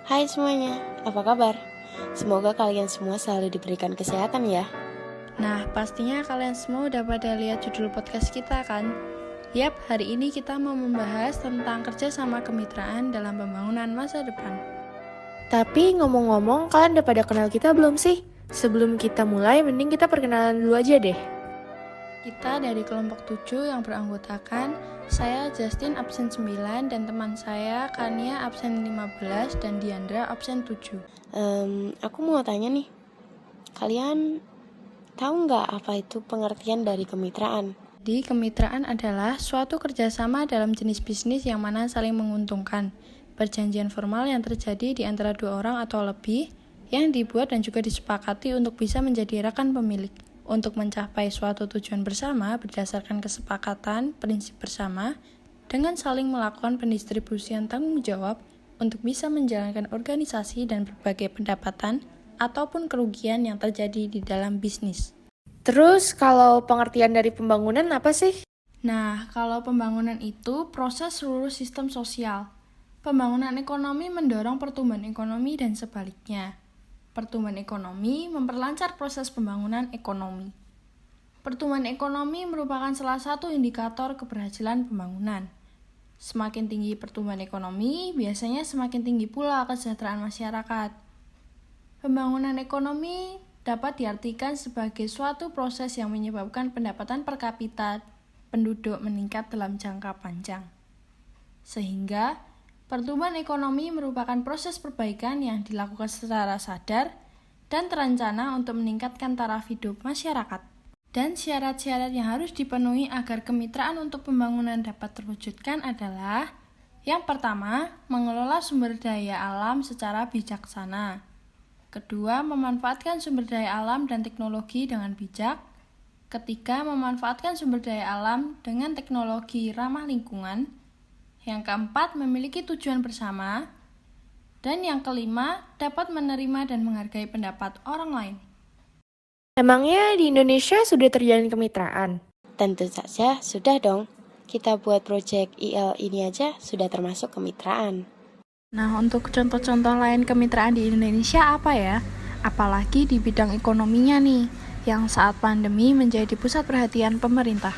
Hai semuanya, apa kabar? Semoga kalian semua selalu diberikan kesehatan ya. Nah, pastinya kalian semua udah pada lihat judul podcast kita kan? Yap, hari ini kita mau membahas tentang kerjasama kemitraan dalam pembangunan masa depan. Tapi ngomong-ngomong, kalian udah pada kenal kita belum sih? Sebelum kita mulai, mending kita perkenalan dulu aja deh. Kita dari kelompok 7 yang beranggotakan saya Justin absen 9 dan teman saya Kania absen 15 dan Diandra absen 7. Aku mau tanya nih, kalian tahu nggak apa itu pengertian dari kemitraan? Jadi, kemitraan adalah suatu kerjasama dalam jenis bisnis yang mana saling menguntungkan. Perjanjian formal yang terjadi di antara dua orang atau lebih yang dibuat dan juga disepakati untuk bisa menjadi rekan pemilik. Untuk mencapai suatu tujuan bersama berdasarkan kesepakatan, prinsip bersama, dengan saling melakukan pendistribusian tanggung jawab untuk bisa menjalankan organisasi dan berbagai pendapatan ataupun kerugian yang terjadi di dalam bisnis. Terus, kalau pengertian dari pembangunan apa sih? Nah, kalau pembangunan itu proses seluruh sistem sosial. Pembangunan ekonomi mendorong pertumbuhan ekonomi dan sebaliknya. Pertumbuhan ekonomi memperlancar proses pembangunan ekonomi. Pertumbuhan ekonomi merupakan salah satu indikator keberhasilan pembangunan. Semakin tinggi pertumbuhan ekonomi, biasanya semakin tinggi pula kesejahteraan masyarakat. Pembangunan ekonomi dapat diartikan sebagai suatu proses yang menyebabkan pendapatan per kapita penduduk meningkat dalam jangka panjang. Sehingga, pertumbuhan ekonomi merupakan proses perbaikan yang dilakukan secara sadar dan terencana untuk meningkatkan taraf hidup masyarakat. Dan syarat-syarat yang harus dipenuhi agar kemitraan untuk pembangunan dapat terwujudkan adalah: yang pertama, mengelola sumber daya alam secara bijaksana. Kedua, memanfaatkan sumber daya alam dan teknologi dengan bijak. Ketiga, memanfaatkan sumber daya alam dengan teknologi ramah lingkungan. Yang keempat, memiliki tujuan bersama. Dan yang kelima, dapat menerima dan menghargai pendapat orang lain. Emangnya di Indonesia sudah terjalin kemitraan? Tentu saja sudah dong. Kita buat proyek IL ini aja sudah termasuk kemitraan. Nah, untuk contoh-contoh lain kemitraan di Indonesia apa ya? Apalagi di bidang ekonominya nih, yang saat pandemi menjadi pusat perhatian pemerintah.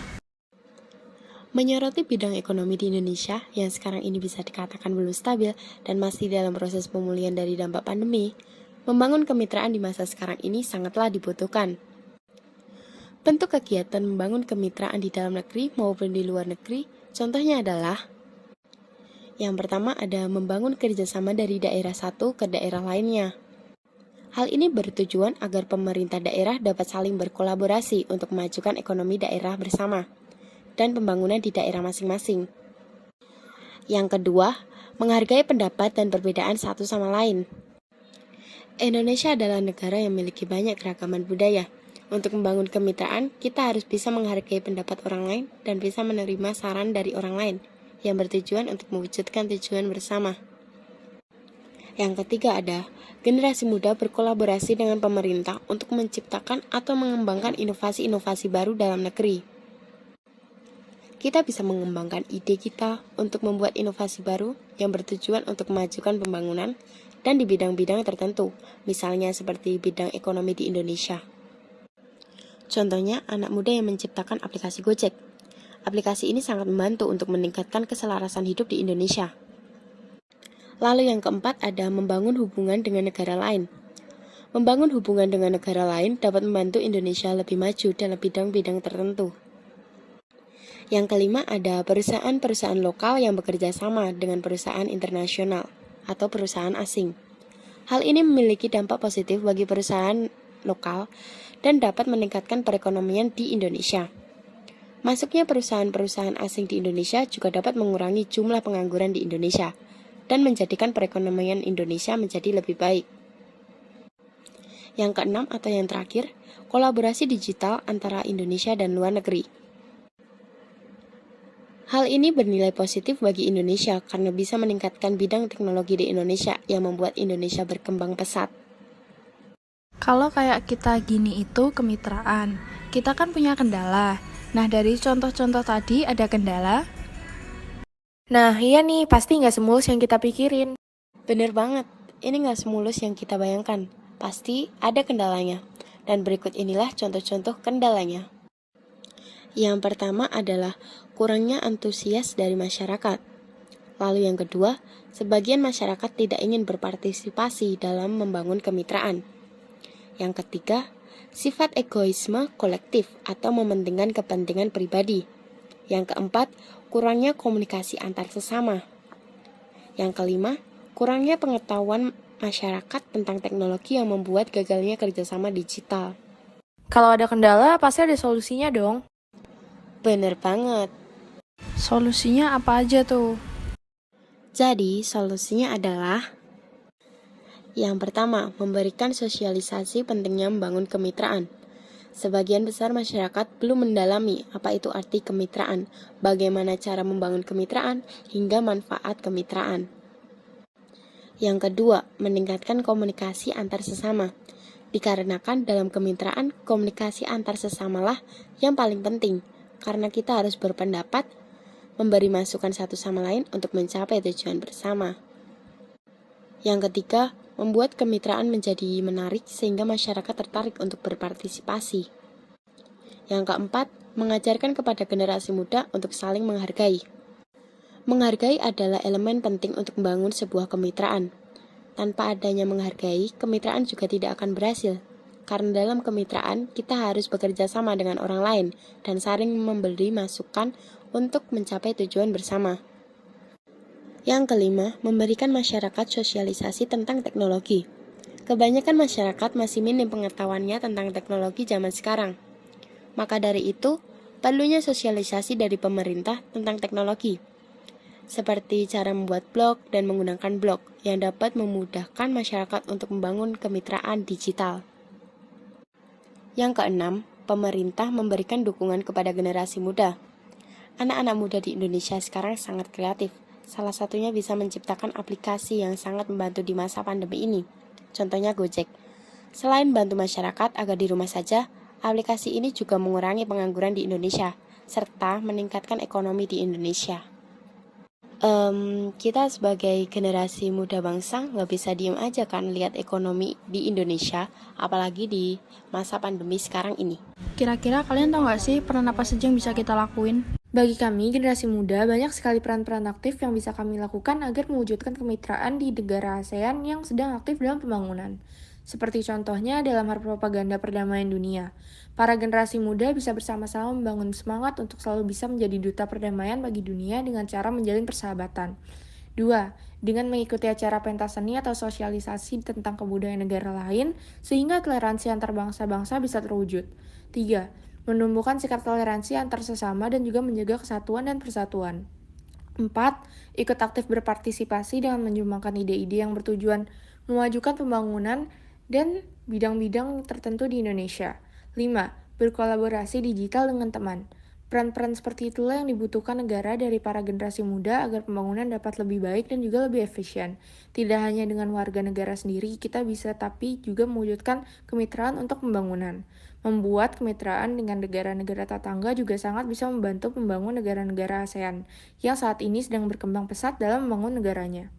Menyoroti bidang ekonomi di Indonesia yang sekarang ini bisa dikatakan belum stabil dan masih dalam proses pemulihan dari dampak pandemi, membangun kemitraan di masa sekarang ini sangatlah dibutuhkan. Bentuk kegiatan membangun kemitraan di dalam negeri maupun di luar negeri, contohnya adalah: yang pertama ada membangun kerjasama dari daerah satu ke daerah lainnya. Hal ini bertujuan agar pemerintah daerah dapat saling berkolaborasi untuk memajukan ekonomi daerah bersama dan pembangunan di daerah masing-masing. Yang kedua, menghargai pendapat dan perbedaan satu sama lain. Indonesia adalah negara yang memiliki banyak keragaman budaya. Untuk membangun kemitraan, kita harus bisa menghargai pendapat orang lain dan bisa menerima saran dari orang lain yang bertujuan untuk mewujudkan tujuan bersama. Yang ketiga ada generasi muda berkolaborasi dengan pemerintah untuk menciptakan atau mengembangkan inovasi-inovasi baru dalam negeri. Kita bisa mengembangkan ide kita untuk membuat inovasi baru yang bertujuan untuk memajukan pembangunan dan di bidang-bidang tertentu, misalnya seperti bidang ekonomi di Indonesia. Contohnya, anak muda yang menciptakan aplikasi Gojek. Aplikasi ini sangat membantu untuk meningkatkan keselarasan hidup di Indonesia. Lalu yang keempat ada membangun hubungan dengan negara lain. Membangun hubungan dengan negara lain dapat membantu Indonesia lebih maju dalam bidang-bidang tertentu. Yang kelima ada perusahaan-perusahaan lokal yang bekerja sama dengan perusahaan internasional atau perusahaan asing. Hal ini memiliki dampak positif bagi perusahaan lokal dan dapat meningkatkan perekonomian di Indonesia. Masuknya perusahaan-perusahaan asing di Indonesia juga dapat mengurangi jumlah pengangguran di Indonesia dan menjadikan perekonomian Indonesia menjadi lebih baik. Yang keenam atau yang terakhir, kolaborasi digital antara Indonesia dan luar negeri. Hal ini bernilai positif bagi Indonesia karena bisa meningkatkan bidang teknologi di Indonesia yang membuat Indonesia berkembang pesat. Kalau kayak kita gini itu kemitraan, kita kan punya kendala. Nah, dari contoh-contoh tadi ada kendala. Nah, iya nih, pasti nggak semulus yang kita pikirin. Bener banget, ini nggak semulus yang kita bayangkan. Pasti ada kendalanya. Dan berikut inilah contoh-contoh kendalanya. Yang pertama adalah kurangnya antusias dari masyarakat. Lalu yang kedua, sebagian masyarakat tidak ingin berpartisipasi dalam membangun kemitraan. Yang ketiga, sifat egoisme kolektif atau mementingkan kepentingan pribadi. Yang keempat, kurangnya komunikasi antar sesama. Yang kelima, kurangnya pengetahuan masyarakat tentang teknologi yang membuat gagalnya kerjasama digital. Kalau ada kendala, pasti ada solusinya dong. Bener banget. Solusinya apa aja tuh? Jadi, solusinya adalah yang pertama, memberikan sosialisasi pentingnya membangun kemitraan. Sebagian besar masyarakat belum mendalami apa itu arti kemitraan, bagaimana cara membangun kemitraan, hingga manfaat kemitraan. Yang kedua, meningkatkan komunikasi antar sesama. Dikarenakan dalam kemitraan, komunikasi antar sesamalah yang paling penting, karena kita harus berpendapat, memberi masukan satu sama lain untuk mencapai tujuan bersama. Yang ketiga, membuat kemitraan menjadi menarik sehingga masyarakat tertarik untuk berpartisipasi. Yang keempat, mengajarkan kepada generasi muda untuk saling menghargai. Menghargai adalah elemen penting untuk membangun sebuah kemitraan. Tanpa adanya menghargai, kemitraan juga tidak akan berhasil. Karena dalam kemitraan, kita harus bekerja sama dengan orang lain dan saling memberi masukan untuk mencapai tujuan bersama. Yang kelima, memberikan masyarakat sosialisasi tentang teknologi. Kebanyakan masyarakat masih minim pengetahuannya tentang teknologi zaman sekarang. Maka dari itu, perlunya sosialisasi dari pemerintah tentang teknologi, seperti cara membuat blog dan menggunakan blog yang dapat memudahkan masyarakat untuk membangun kemitraan digital. Yang keenam, pemerintah memberikan dukungan kepada generasi muda. Anak-anak muda di Indonesia sekarang sangat kreatif. Salah satunya bisa menciptakan aplikasi yang sangat membantu di masa pandemi ini. Contohnya Gojek. Selain bantu masyarakat agar di rumah saja, aplikasi ini juga mengurangi pengangguran di Indonesia, serta meningkatkan ekonomi di Indonesia. Kita sebagai generasi muda bangsa nggak bisa diem aja kan lihat ekonomi di Indonesia, apalagi di masa pandemi sekarang ini. Kira-kira kalian tahu nggak sih peran apa saja yang bisa kita lakuin? Bagi kami, generasi muda, banyak sekali peran-peran aktif yang bisa kami lakukan agar mewujudkan kemitraan di negara ASEAN yang sedang aktif dalam pembangunan. Seperti contohnya dalam hal propaganda perdamaian dunia. Para generasi muda bisa bersama-sama membangun semangat untuk selalu bisa menjadi duta perdamaian bagi dunia dengan cara menjalin persahabatan. 2. Dengan mengikuti acara pentas seni atau sosialisasi tentang kebudayaan negara lain, sehingga toleransi antar bangsa-bangsa bisa terwujud. 3. Menumbuhkan sikap toleransi antar sesama dan juga menjaga kesatuan dan persatuan. 4. Ikut aktif berpartisipasi dengan menyumbangkan ide-ide yang bertujuan memajukan pembangunan dan bidang-bidang tertentu di Indonesia. 5. Berkolaborasi digital dengan teman. Peran-peran seperti itulah yang dibutuhkan negara dari para generasi muda agar pembangunan dapat lebih baik dan juga lebih efisien. Tidak hanya dengan warga negara sendiri, kita bisa tapi juga mewujudkan kemitraan untuk pembangunan. Membuat kemitraan dengan negara-negara tetangga juga sangat bisa membantu membangun negara-negara ASEAN, yang saat ini sedang berkembang pesat dalam membangun negaranya.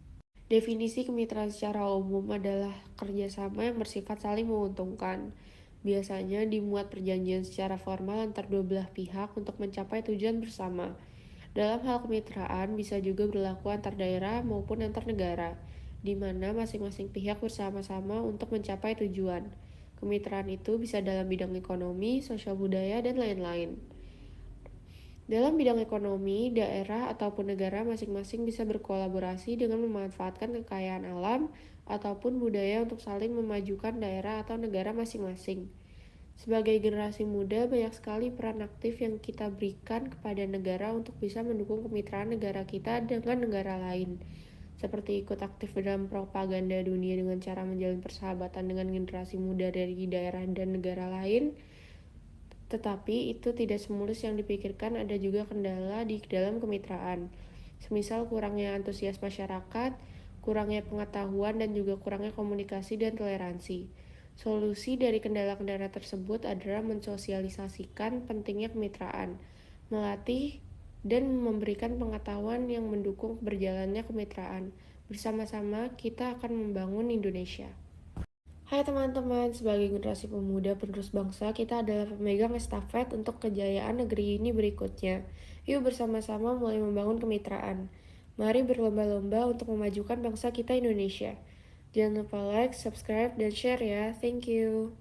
Definisi kemitraan secara umum adalah kerjasama yang bersifat saling menguntungkan. Biasanya dimuat perjanjian secara formal antar dua belah pihak untuk mencapai tujuan bersama. Dalam hal kemitraan bisa juga berlaku antar daerah maupun antar negara, di mana masing-masing pihak bersama-sama untuk mencapai tujuan. Kemitraan itu bisa dalam bidang ekonomi, sosial budaya, dan lain-lain. Dalam bidang ekonomi, daerah ataupun negara masing-masing bisa berkolaborasi dengan memanfaatkan kekayaan alam ataupun budaya untuk saling memajukan daerah atau negara masing-masing. Sebagai generasi muda, banyak sekali peran aktif yang kita berikan kepada negara untuk bisa mendukung kemitraan negara kita dengan negara lain, seperti ikut aktif dalam propaganda dunia dengan cara menjalin persahabatan dengan generasi muda dari daerah dan negara lain. Tetapi itu tidak semulus yang dipikirkan, ada juga kendala di dalam kemitraan. Semisal kurangnya antusias masyarakat, kurangnya pengetahuan, dan juga kurangnya komunikasi dan toleransi. Solusi dari kendala-kendala tersebut adalah mensosialisasikan pentingnya kemitraan, melatih dan memberikan pengetahuan yang mendukung berjalannya kemitraan, Bersama-sama kita akan membangun Indonesia. Hai teman-teman, sebagai generasi pemuda penerus bangsa, kita adalah pemegang estafet untuk kejayaan negeri ini berikutnya. Yuk bersama-sama mulai membangun kemitraan. Mari berlomba-lomba untuk memajukan bangsa kita Indonesia. Jangan lupa like, subscribe, dan share ya. Thank you.